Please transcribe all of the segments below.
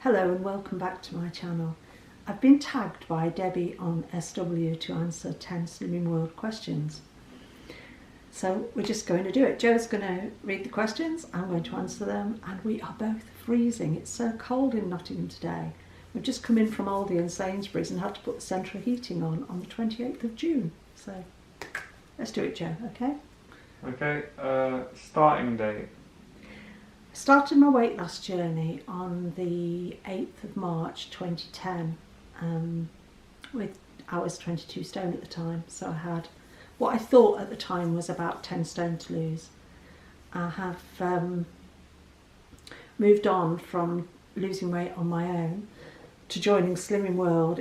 Hello and welcome back to my channel. I've been tagged by Debbie on SW to answer 10 Slimming World questions. So we're just going to do it. Joe's going to read the questions, I'm going to answer them, and we are both freezing. It's so cold in Nottingham today. We've just come in from Aldi and Sainsbury's and had to put the central heating on the 28th of June. So let's do it, Joe, okay? Okay, starting date. I started my weight loss journey on the 8th of March 2010. I was 22 stone at the time, so I had what I thought at the time was about 10 stone to lose. I have moved on from losing weight on my own to joining Slimming World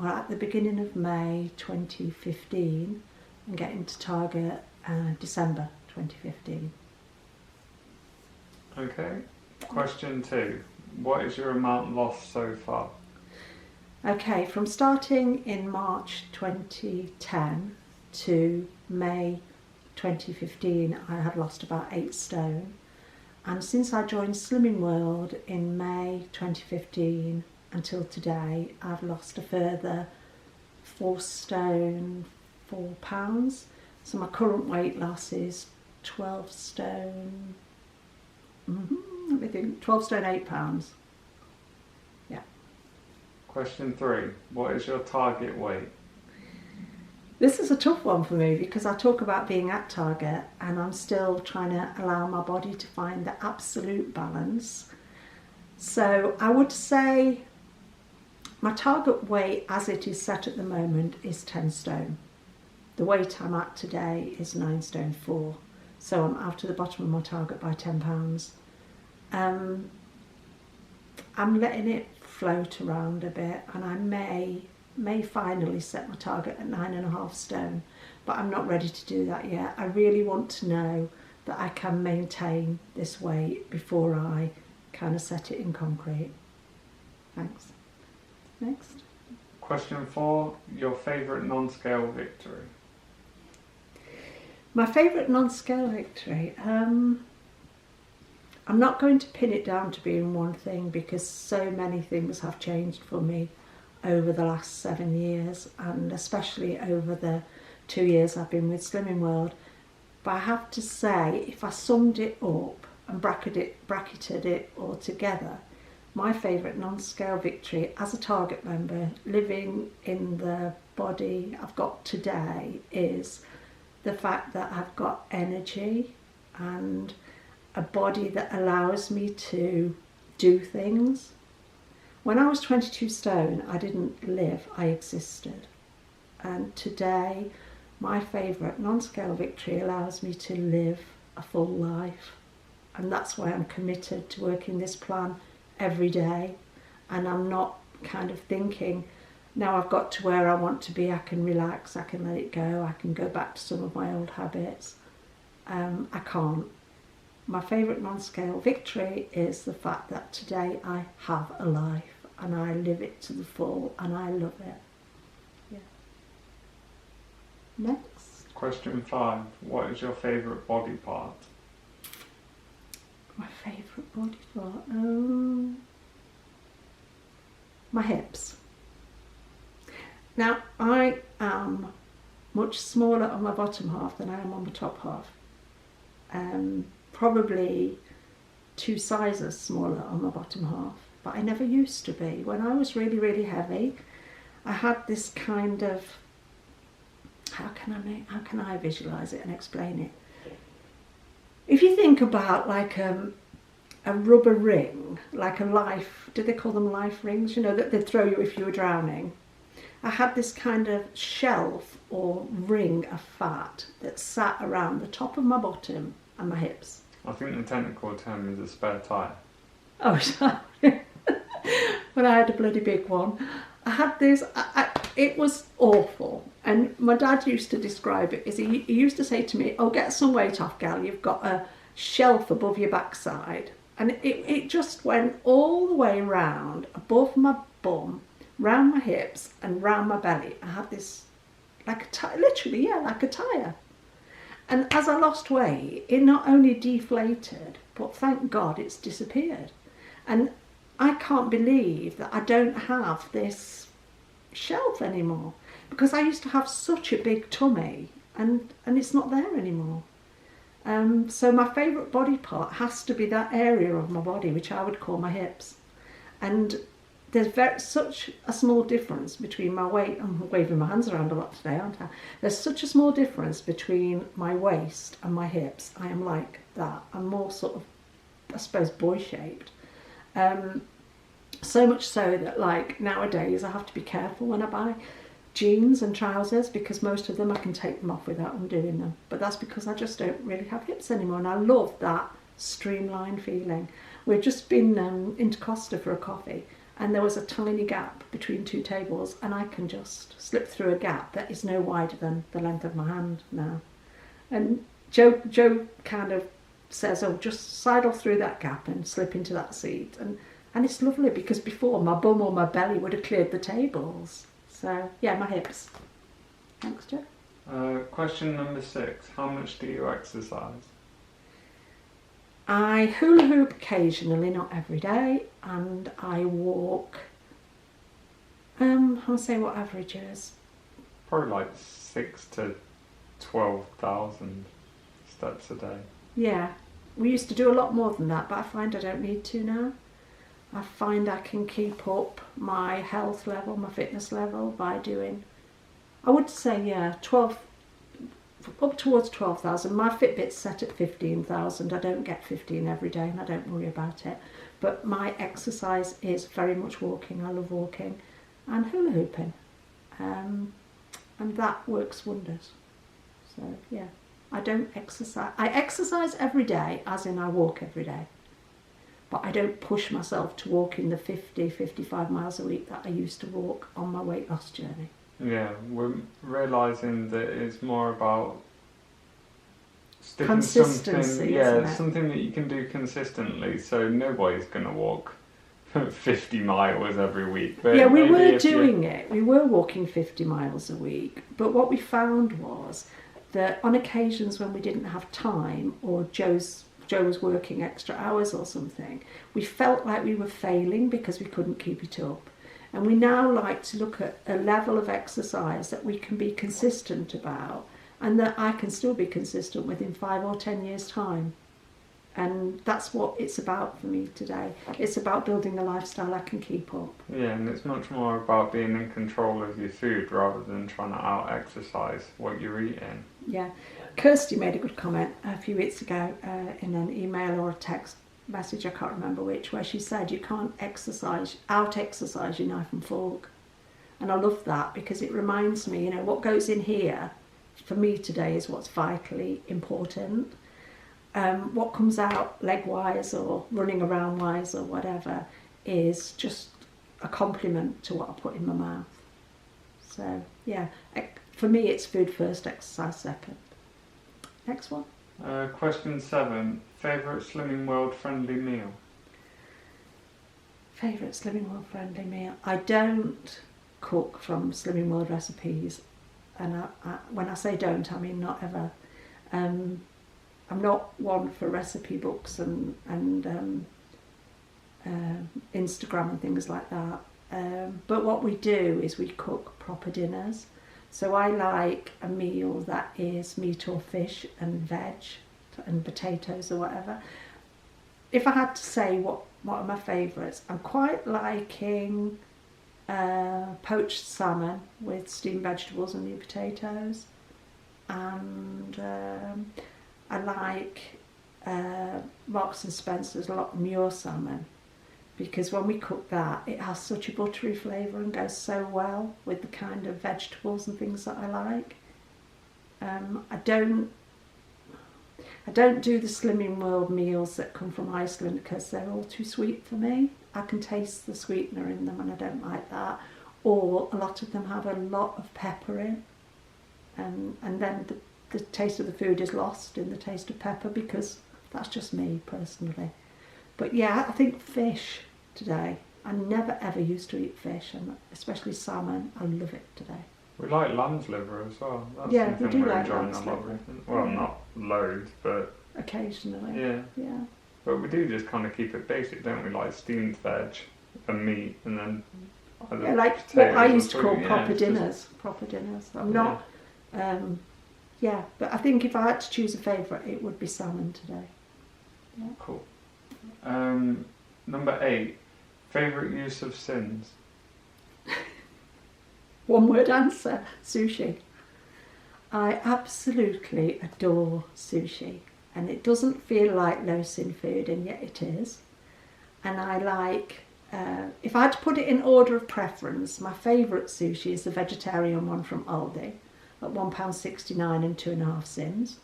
at the beginning of May 2015 and getting to target December 2015. Okay, question 2. What is your amount lost so far? Okay, from starting in March 2010 to May 2015, I had lost about 8 stone. And since I joined Slimming World in May 2015 until today, I've lost a further 4 stone, 4 pounds. So my current weight loss is 12 stone, let me think, 12 stone 8 pounds. Yeah. Question 3. What is your target weight? This is a tough one for me because I talk about being at target and I'm still trying to allow my body to find the absolute balance. So I would say my target weight as it is set at the moment is 10 stone. The weight I'm at today is 9 stone 4. So I'm out to the bottom of my target by 10 pounds. I'm letting it float around a bit, and I may finally set my target at 9.5 stone, but I'm not ready to do that yet. I really want to know that I can maintain this weight before I kind of set it in concrete. Thanks. Next. Question 4. Your favourite non-scale victory? My favourite non-scale victory? I'm not going to pin it down to being one thing because so many things have changed for me over the last 7 years, and especially over the 2 years I've been with Slimming World. But I have to say, if I summed it up and bracketed it all together, my favourite non-scale victory as a target member living in the body I've got today is the fact that I've got energy and a body that allows me to do things. When I was 22 stone, I didn't live, I existed. And today, my favourite non-scale victory allows me to live a full life. And that's why I'm committed to working this plan every day. And I'm not kind of thinking, now I've got to where I want to be, I can relax, I can let it go, I can go back to some of my old habits. I can't. My favourite non-scale victory is the fact that today I have a life and I live it to the full and I love it. Yeah. Next. Question 5. What is your favourite body part? My favourite body part? My hips. Now, I am much smaller on my bottom half than I am on the top half. Probably 2 sizes smaller on my bottom half, but I never used to be. When I was really, really heavy, I had this kind of, how can I visualize it and explain it? If you think about like a rubber ring, like a life, do they call them life rings? You know, that they'd throw you if you were drowning. I had this kind of shelf or ring of fat that sat around the top of my bottom and my hips. I think the technical term is a spare tyre. Oh, sorry. But I had a bloody big one. I had this, it was awful. And my dad used to describe it as he used to say to me, oh, get some weight off, gal, you've got a shelf above your backside. And it just went all the way round, above my bum, round my hips and round my belly. I had this, like a tyre, literally, yeah, like a tyre. And as I lost weight, it not only deflated, but thank God it's disappeared. And I can't believe that I don't have this shelf anymore, because I used to have such a big tummy, and it's not there anymore. So my favourite body part has to be that area of my body which I would call my hips. And there's such a small difference between my weight. I'm waving my hands around a lot today, aren't I? There's such a small difference between my waist and my hips. I am like that. I'm more sort of, I suppose, boy shaped. So much so that, like, nowadays I have to be careful when I buy jeans and trousers, because most of them I can take them off without undoing them. But that's because I just don't really have hips anymore, and I love that streamlined feeling. We've just been into Costa for a coffee, and there was a tiny gap between two tables, and I can just slip through a gap that is no wider than the length of my hand now. And Joe kind of says, oh, just sidle through that gap and slip into that seat. And it's lovely, because before my bum or my belly would have cleared the tables. So, yeah, my hips. Thanks, Joe. Question number 6. How much do you exercise? I hula hoop occasionally, not every day, and I walk, I'll say what average is. Probably like 6,000 to 12,000 steps a day. Yeah, we used to do a lot more than that, but I find I don't need to now. I find I can keep up my health level, my fitness level, by doing, I would say, yeah, 12, up towards 12,000. My Fitbit's set at 15,000. I don't get 15 every day, and I don't worry about it. But my exercise is very much walking. I love walking and hula hooping. And that works wonders. So, yeah, I don't exercise. I exercise every day, as in I walk every day. But I don't push myself to walk in the 50, 55 miles a week that I used to walk on my weight loss journey. Yeah, we're realising that it's more about sticking consistency, something, isn't it? something that you can do consistently. So nobody's going to walk 50 miles every week. But yeah, we were doing it. We were walking 50 miles a week. But what we found was that on occasions when we didn't have time, or Joe was working extra hours or something, we felt like we were failing because we couldn't keep it up. And we now like to look at a level of exercise that we can be consistent about, and that I can still be consistent with in 5 or 10 years' time. And that's what it's about for me today. It's about building a lifestyle I can keep up. Yeah, and it's much more about being in control of your food rather than trying to out-exercise what you're eating. Yeah. Kirsty made a good comment a few weeks ago in an email or a text message, I can't remember which, where she said you can't out-exercise your knife and fork. And I love that, because it reminds me, what goes in here for me today is what's vitally important. What comes out leg-wise or running around-wise or whatever is just a compliment to what I put in my mouth. So, yeah, for me it's food first, exercise second. Next one. Question 7. Favourite Slimming World friendly meal? Favourite Slimming World friendly meal? I don't cook from Slimming World recipes. And when I say don't, I mean not ever. I'm not one for recipe books and Instagram and things like that. But what we do is we cook proper dinners. So I like a meal that is meat or fish and veg and potatoes or whatever. If I had to say what are my favourites, I'm quite liking poached salmon with steamed vegetables and new potatoes. And I like Marks and Spencer's Muir salmon, because when we cook that, it has such a buttery flavour and goes so well with the kind of vegetables and things that I like. I don't do the Slimming World meals that come from Iceland, because they're all too sweet for me. I can taste the sweetener in them and I don't like that. Or a lot of them have a lot of pepper in, and then the taste of the food is lost in the taste of pepper, because that's just me personally. But yeah, I think fish today. I never ever used to eat fish, and especially salmon. I love it today. We like lamb's liver as well. That's yeah, we something do we're like enjoying lamb's a lot liver. recently. Well, not loads, but occasionally. yeah. Yeah. But we do just kind of keep it basic, don't we? Like steamed veg and meat, and then either Yeah, like what potatoes I or used to call fruit. Yeah, proper it's just- dinners. Proper dinners. I'm not. Yeah, but I think if I had to choose a favourite, it would be salmon today. Cool. Number 8, favourite use of syns. One word answer: sushi. I absolutely adore sushi, and it doesn't feel like low sin food, and yet it is. And I like, if I had to put it in order of preference, my favourite sushi is the vegetarian one from Aldi at £1.69 and 2.5 syns.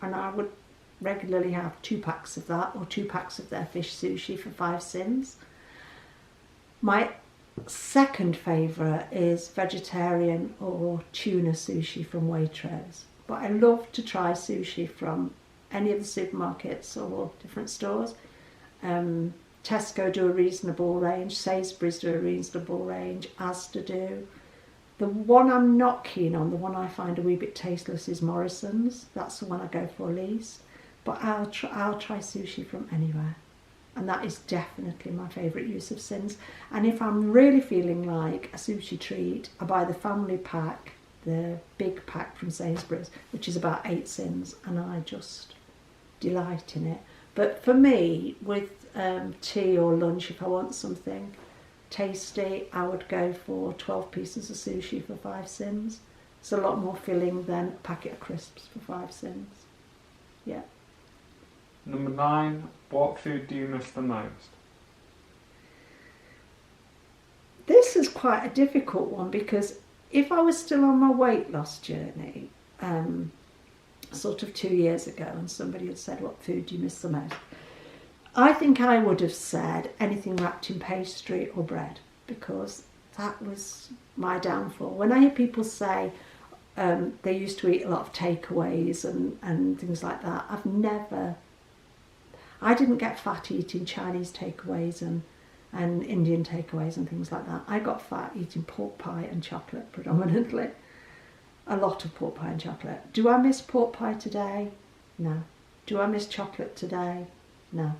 And I would regularly have 2 packs of that, or 2 packs of their fish sushi for 5 syns. My second favourite is vegetarian or tuna sushi from Waitrose. But I love to try sushi from any of the supermarkets or different stores. Tesco do a reasonable range, Sainsbury's do a reasonable range, Asda do. The one I'm not keen on, the one I find a wee bit tasteless, is Morrison's. That's the one I go for least. But I'll try sushi from anywhere. And that is definitely my favourite use of syns. And if I'm really feeling like a sushi treat, I buy the family pack, the big pack from Sainsbury's, which is about 8 syns, and I just delight in it. But for me, with tea or lunch, if I want something tasty, I would go for 12 pieces of sushi for 5 syns. It's a lot more filling than a packet of crisps for 5 syns. Yeah. Number 9, what food do you miss the most? This is quite a difficult one, because if I was still on my weight loss journey, sort of 2 years ago, and somebody had said, what food do you miss the most? I think I would have said anything wrapped in pastry or bread, because that was my downfall. When I hear people say they used to eat a lot of takeaways and things like that, I didn't get fat eating Chinese takeaways and Indian takeaways and things like that. I got fat eating pork pie and chocolate predominantly. A lot of pork pie and chocolate. Do I miss pork pie today? No. Do I miss chocolate today? No.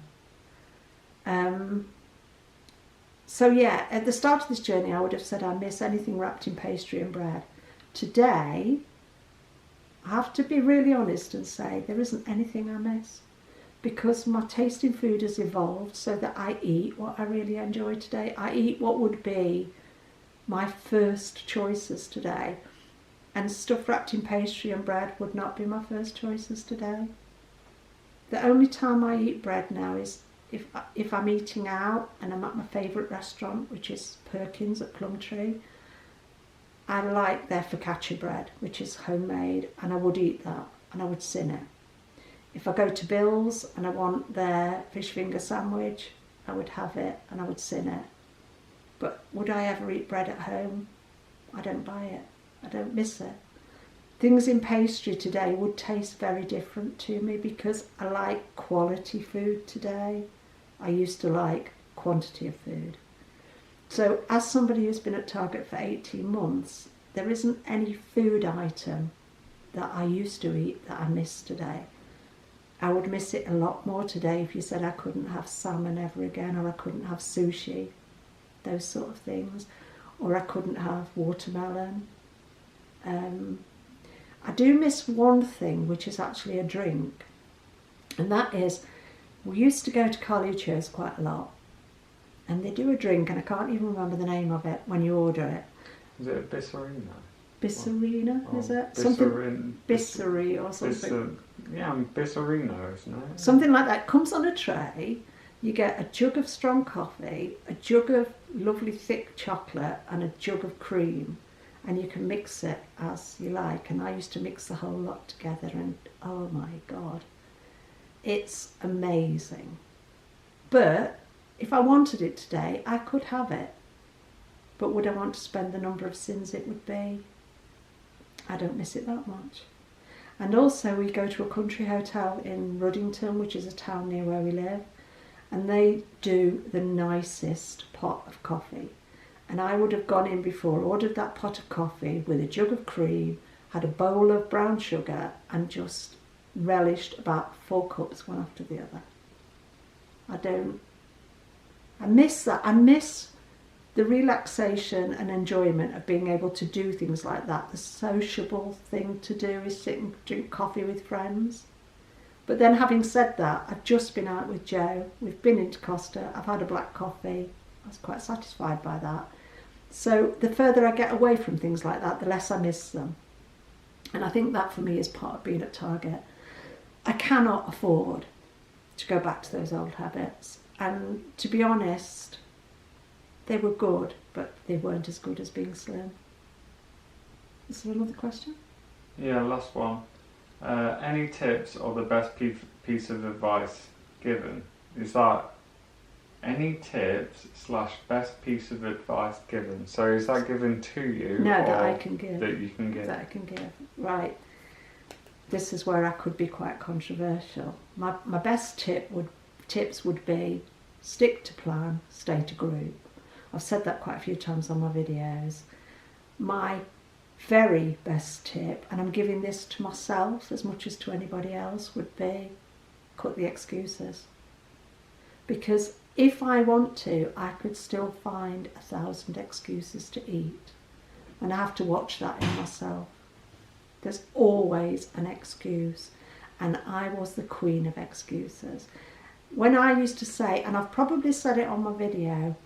So yeah, at the start of this journey, I would have said I miss anything wrapped in pastry and bread. Today, I have to be really honest and say there isn't anything I miss, because my taste in food has evolved so that I eat what I really enjoy today. I eat what would be my first choices today, and stuff wrapped in pastry and bread would not be my first choices today. The only time I eat bread now is if I'm eating out and I'm at my favourite restaurant, which is Perkins at Plumtree. I like their focaccia bread, which is homemade, and I would eat that and I would sin it. If I go to Bill's and I want their fish finger sandwich, I would have it and I would sin it. But would I ever eat bread at home? I don't buy it. I don't miss it. Things in pastry today would taste very different to me, because I like quality food today. I used to like quantity of food. So as somebody who's been at Target for 18 months, there isn't any food item that I used to eat that I miss today. I would miss it a lot more today if you said I couldn't have salmon ever again, or I couldn't have sushi, those sort of things, or I couldn't have watermelon. I do miss one thing, which is actually a drink, and that is, we used to go to Carluccio's quite a lot, and they do a drink, and I can't even remember the name of it when you order it. Is it a Bisserina? Bisserina, is it? Something Bisserie or something. Bisserino, isn't it? Something like that. Comes on a tray. You get a jug of strong coffee, a jug of lovely thick chocolate, and a jug of cream, and you can mix it as you like. And I used to mix the whole lot together, and oh my God, it's amazing. But if I wanted it today, I could have it. But would I want to spend the number of syns it would be? I don't miss it that much. And also, we go to a country hotel in Ruddington, which is a town near where we live, and they do the nicest pot of coffee. And I would have gone in before, ordered that pot of coffee with a jug of cream, had a bowl of brown sugar, and just relished about 4 cups one after the other. I miss that. I miss the relaxation and enjoyment of being able to do things like that. The sociable thing to do is sit and drink coffee with friends. But then having said that, I've just been out with Joe. We've been into Costa. I've had a black coffee. I was quite satisfied by that. So the further I get away from things like that, the less I miss them. And I think that for me is part of being at Target. I cannot afford to go back to those old habits. And to be honest, they were good, but they weren't as good as being slim. Is there another question? Yeah, last one. Any tips or the best piece of advice given? Is that any tips / best piece of advice given? So is that given to you? No, or that I can give. That you can give. That I can give. Right. This is where I could be quite controversial. My best tips would be stick to plan, stay to group. I've said that quite a few times on my videos. My very best tip, and I'm giving this to myself as much as to anybody else, would be cut the excuses. Because if I want to, I could still find 1,000 excuses to eat. And I have to watch that in myself. There's always an excuse. And I was the queen of excuses. When I used to say, and I've probably said it on my video,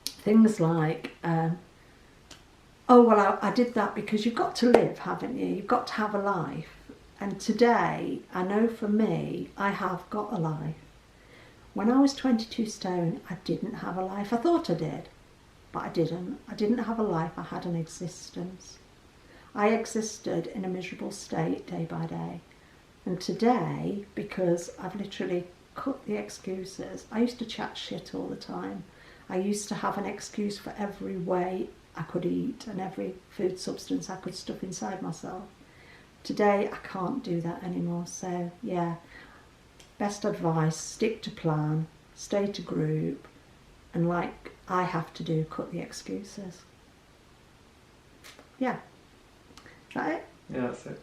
things like, oh, well, I did that because you've got to live, haven't you? You've got to have a life. And today, I know for me, I have got a life. When I was 22 stone, I didn't have a life. I thought I did, but I didn't. I didn't have a life, I had an existence. I existed in a miserable state day by day. And today, because I've literally cut the excuses, I used to chat shit all the time. I used to have an excuse for every way I could eat and every food substance I could stuff inside myself. Today, I can't do that anymore. So, yeah, best advice, stick to plan, stay to group, and like I have to do, cut the excuses. Yeah. Is that it? Yeah, that's it.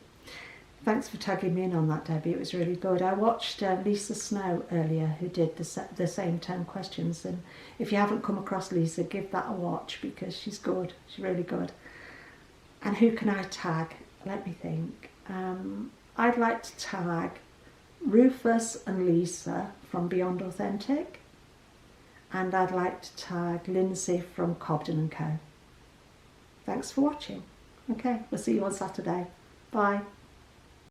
Thanks for tagging me in on that, Debbie. It was really good. I watched Lisa Snow earlier, who did the same 10 questions. And if you haven't come across Lisa, give that a watch because she's good. She's really good. And who can I tag? Let me think. I'd like to tag Rufus and Lisa from Beyond Authentic. And I'd like to tag Lindsay from Cobden & Co. Thanks for watching. Okay, we'll see you on Saturday. Bye.